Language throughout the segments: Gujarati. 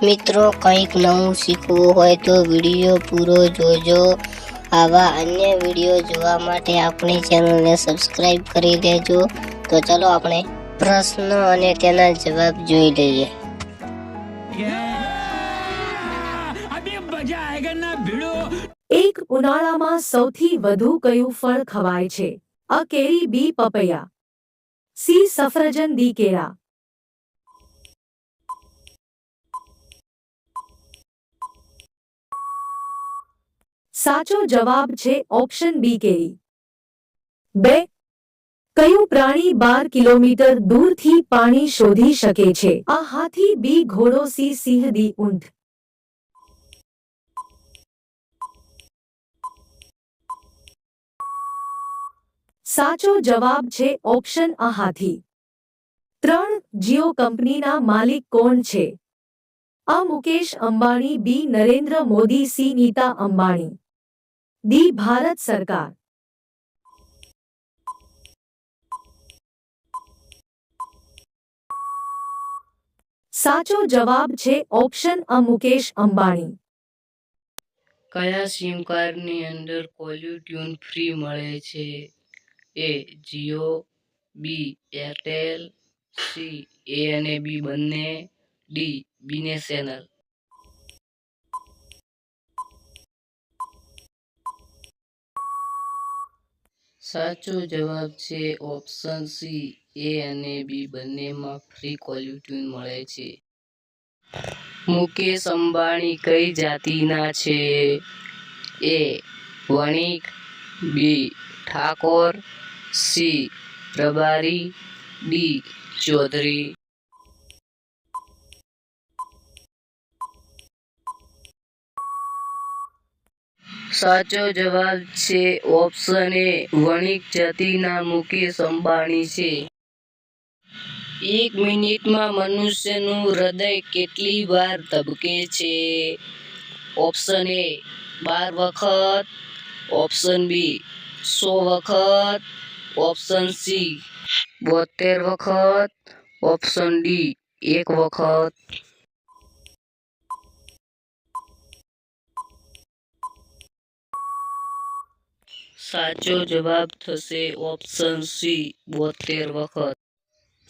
મિત્રો કંઈક નવું શીખવું હોય તો વિડીયો પૂરો જોજો। આવા અન્ય વિડીયો જોવા માટે આપણી ચેનલને સબસ્ક્રાઇબ કરી લેજો। તો ચાલો આપણે પ્રશ્ન અને તેના જવાબ જોઈ લઈએ। એક ઉનાળામાં સૌથી વધુ કયું ફળ ખવાય છે? અ કેરી, બી પપૈયા, સી સફરજન, ડી કેળા। સાચો જવાબ છે ઓપ્શન બી કેરી। 2. કયું પ્રાણી 12 કિલોમીટર દૂરથી પાણી શોધી શકે છે? અ હાથી, બી ઘોડો, સી સિંહ, ડી ઊંટ। સાચો જવાબ છે ઓપ્શન અ હાથી। 3. જીઓ કંપનીના માલિક કોણ છે? અ મુકેશ અંબાણી, બી નરેન્દ્ર મોદી, સી નીતા અંબાણી, ડી ભારત સરકાર। સાચો જવાબ છે ઓપ્શન અ મુકેશ અંબાણી। કયા સિમ કાર્ડની અંદર કોલર ટ્યુન ફ્રી મળે છે? એ જીઓ, બી એરટેલ, સી એ અને બી બંને, ડી BSNL। સાચો જવાબ છે ઓપ્શન સી એ અને બી બંનેમાં ફ્રી કોલર ટ્યુન મળે છે। મુકેશ અંબાણી કઈ જાતિના છે? એ વણિક, બી ઠાકોર, સી રબારી, ડી ચૌધરી। સાચો જવાબ છે ઓપ્શન એ વણિક જાતિના મુકેશ અંબાણી છે। 1 મિનિટમાં મનુષ્યનું હૃદય કેટલી વાર ધબકે છે? ઓપ્શન એ 12 વખત, ઓપ્શન બી 100 વખત, ઓપ્શન સી 72 વખત, ઓપ્શન ડી 1 વખત। સાચો જવાબ થશે ઓપ્શન સી 72 વખત।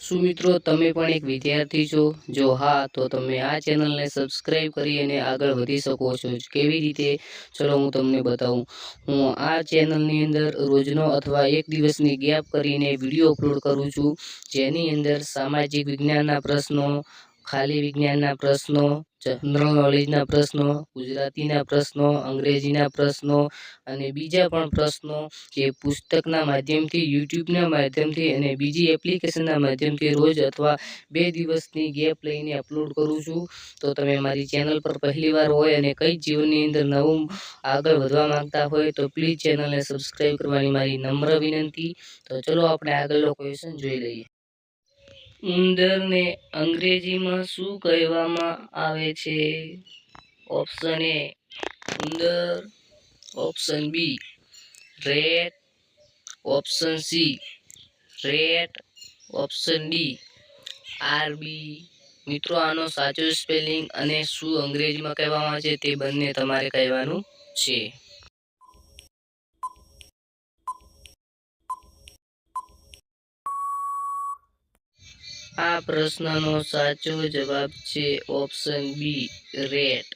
શું મિત્રો તમે પણ એક વિદ્યાર્થી છો? જો હા તો તમે આ ચેનલને સબસ્ક્રાઇબ કરી અને આગળ વધી શકો છો। કેવી રીતે? ચલો હું તમને બતાવું। હું આ ચેનલની અંદર રોજનો અથવા એક દિવસની ગેપ કરીને વિડીયો અપલોડ કરું છું, જેની અંદર સામાજિક વિજ્ઞાનના પ્રશ્નો, ખાલી વિજ્ઞાનના પ્રશ્નો, જનરલ નોલેજના પ્રશ્નો, ગુજરાતીના પ્રશ્નો, અંગ્રેજીના પ્રશ્નો અને બીજા પણ પ્રશ્નો જે પુસ્તકના માધ્યમથી, યુટ્યુબના માધ્યમથી અને બીજી એપ્લિકેશનના માધ્યમથી રોજ અથવા 2 દિવસની ગેપ લઈને અપલોડ કરું છું। તો તમે મારી ચેનલ પર પહેલી વાર હોય અને કંઈ જીવનની અંદર નવું આગળ વધવા માંગતા હોય તો પ્લીઝ ચેનલને સબસ્ક્રાઇબ કરવાની મારી નમ્ર વિનંતી। તો ચલો આપણે આગળનો ક્વેશ્ચન જોઈ લઈએ। ઉંદરને અંગ્રેજીમાં શું કહેવામાં આવે છે? ઓપ્શન એ ઉંદર, option B rat, option C rat, option D આરબી। મિત્રો આનો સાચો સ્પેલિંગ અને શું અંગ્રેજીમાં કહેવામાં આવે છે તે બંને તમારે કહેવાનું છે। આ પ્રશ્નનો સાચો જવાબ છે ઓપ્શન બી રેટ।